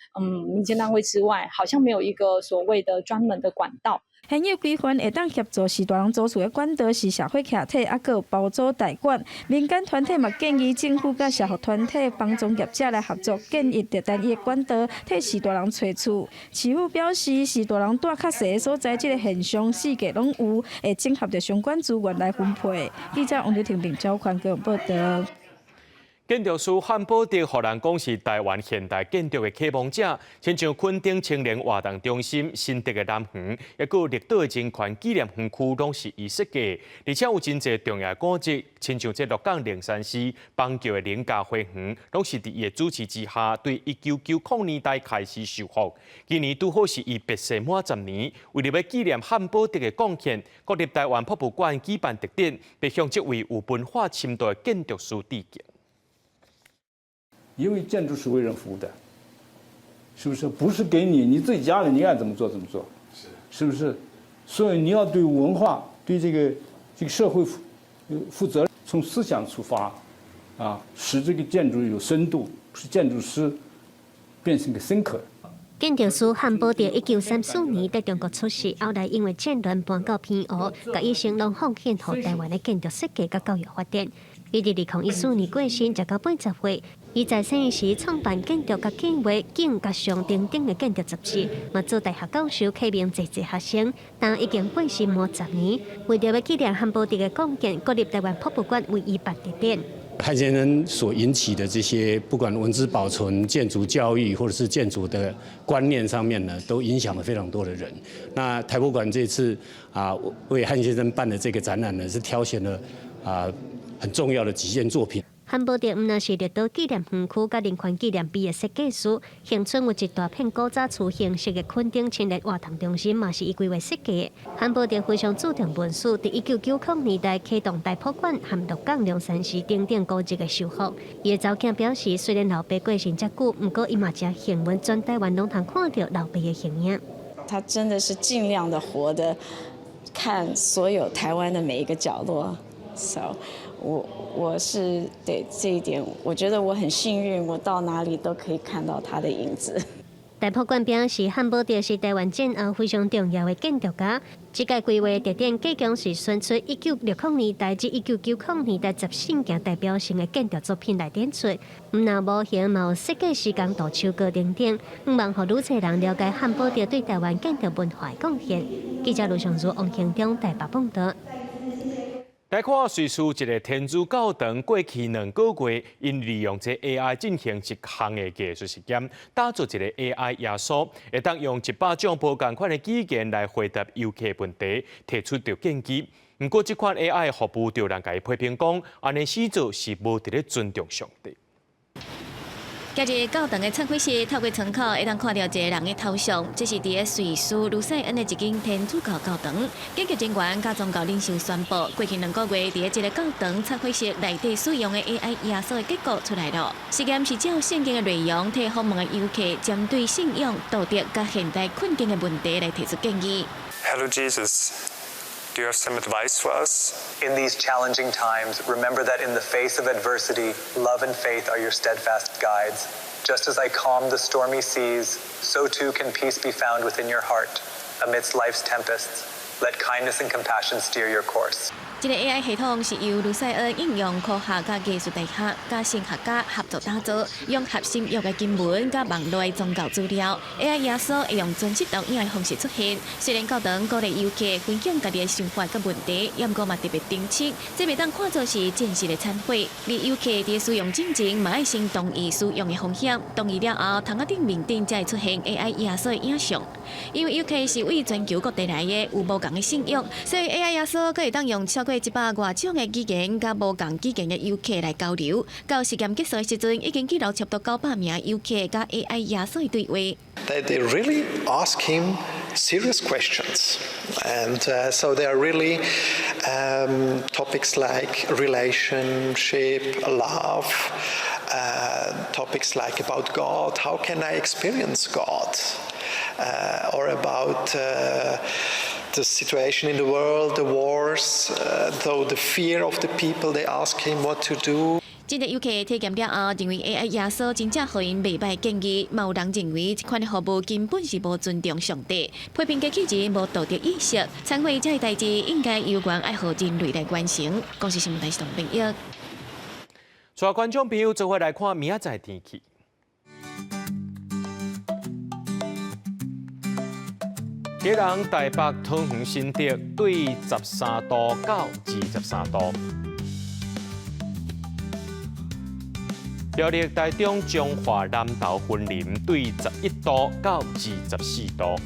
民间单位之外，好像没有一个所谓的专门的管道。 现有规范会当协助是大人租厝的管道是社会客体，还有包租代管。民间团体嘛建议政府甲社福团体、帮中业者来合作，建立特单一的管道，替是大人找厝。市府表示，是大人住较细的所在，这个现象世界拢有，会整合着相关资源来分配。记者王丽婷、林昭宽给我报道。 建筑师汉宝德互人讲是台湾现代建筑的启蒙者，亲像垦丁青年活动中心、新德的南园，也有绿岛的人权纪念园区，拢是伊设计，而且有真侪重要古迹，亲像这鹿港灵山寺、邦桥的林家花园，拢是伫伊的主持之下，对1990年代开始修复。今年拄好是伊别逝满10年，为了要纪念汉宝德的贡献，国立台湾博物馆举办特展，要向这位有文化深度的建筑师致敬。 因为建筑是为人服务的，是不是？不是给你自己家里你爱怎么做怎么做，是不是？所以你要对文化、对这个社会负责，从思想出发，啊，使这个建筑有深度，使建筑师变成一个深刻。 建筑师汉宝德1934年在中国出世，后来因为战乱搬到偏湖，甲一生拢奉献予台湾的建筑设计甲教育发展。伊伫2014年过身，才到80岁。伊在生时创办建筑甲建划景甲上等等的建筑杂志，嘛做大学教授启蒙济学生，但已经过身满10年。为着要纪念汉宝德的贡献，国立台湾博物馆为伊办特展。 汉先生所引起的这些，不管文资保存、建筑教育，或者是建筑的观念上面呢，都影响了非常多的人。那台博馆这次为汉先生办的这个展览呢，是挑选了很重要的几件作品。 汉宝德毋但是绿岛纪念园区甲林权纪念毕业设计师，乡村有一大片古早厝形式的垦丁青年活动中心，嘛是伊规划设计的。汉宝德非常注重文史，伫1990年代启动大博馆和鹿港龙山寺等等古迹的修复。伊的早囝表示，虽然老爸过身遮久，不过伊嘛真幸运，全台湾拢通看到老爸的形影。他真的是尽量的活的，看所有台湾的每一个角落。So 我是对这一点，我觉得我很幸运，我到哪里都可以看到他的影子。大博馆表示，汉宝德是台湾战后非常重要的建筑家。这届规划特展计共是选出1960年代至1990年代14件代表性的建筑作品来展出，毋但模型嘛有设计时间、大手稿等等，希望互愈侪人了解汉宝德对台湾建筑文化的贡献。记者卢尚如、王庆忠台北报道。 来看瑞士一个天主教堂过去2个月，因利用这 AI 进行一项的技术实验，打造一个 AI 耶稣，会当用100种不同款的语言来回答游客问题，提出着建议。不过，这款 AI 服务就人家批评讲，安尼始作是无伫咧尊重上帝。今日教堂的忏悔室透过窗口，会当看到一个人的头像，这是伫个瑞士卢塞恩的一间天主教教堂。检举人员甲宗教领袖宣布，过去2个月伫个这个教堂忏悔室内底使用的 AI 耶稣的结果出来了。实验是照圣经的内容，替访问的游客针对信仰、道德甲现代困境的问题来提出建议。Hello Jesus. Do you have some advice for us? In these challenging times, remember that in the face of adversity, love and faith are your steadfast guides. Just as I calm the stormy seas, so too can peace be found within your heart. Amidst life's tempests, let kindness and compassion steer your course. 这个 AI 系统是由卢塞恩应用科学甲技术大学甲神学家合作打造，用核心约的经文甲网络的宗教资料 ，AI 耶稣会用全息投影的方式出现。虽然教堂鼓励游客分享家己的想法甲问题，也毋过嘛特别澄清，这袂当看作是正式的忏悔。而游客伫使用进前，嘛爱先同意使用的风险，同意了后，窗仔顶面顶才会出现 AI 耶稣的影像。因为游客是为全球各地来的，有无共的信仰，所以 AI 耶稣佫会当用超过100多种的语言，甲无共语言的游客来交流。到实验结束的时阵，已经记录差不多900名游客甲 AI 耶稣的对话。They really ask him serious questions, and so they are really topics like relationship, love, topics like about God. How can I experience God? Or about the situation in the world, the wars, though the fear of the people, they ask him what to do. 这个游客体验了后，认为 AI 耶稣真正互因袂歹建议，嘛有人认为这款的服务根本是无尊重上帝，批评机器人无道德意识，忏悔这个代志应该有关爱互人类来完成。公司新闻台是童朋友。带观众朋友做伙来看明仔载天气。今日台北、桃园、新竹对13度到23度。苗栗、台中、彰化、南投、云林对11度到24度。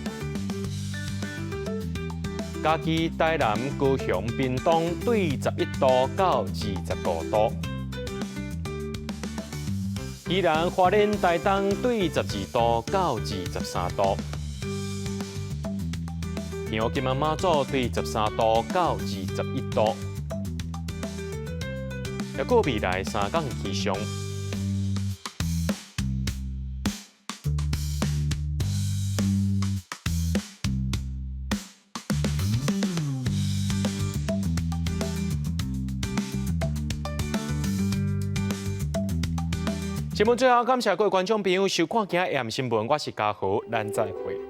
嘉义、台南、高雄、屏东对11度到25度。宜兰、花莲、台东对12度到23度。平湖、金门、马祖对13度到21度。还有未来3天气象。新闻最后，感谢各位观众朋友收看今日AM新闻，我是嘉豪，咱再会。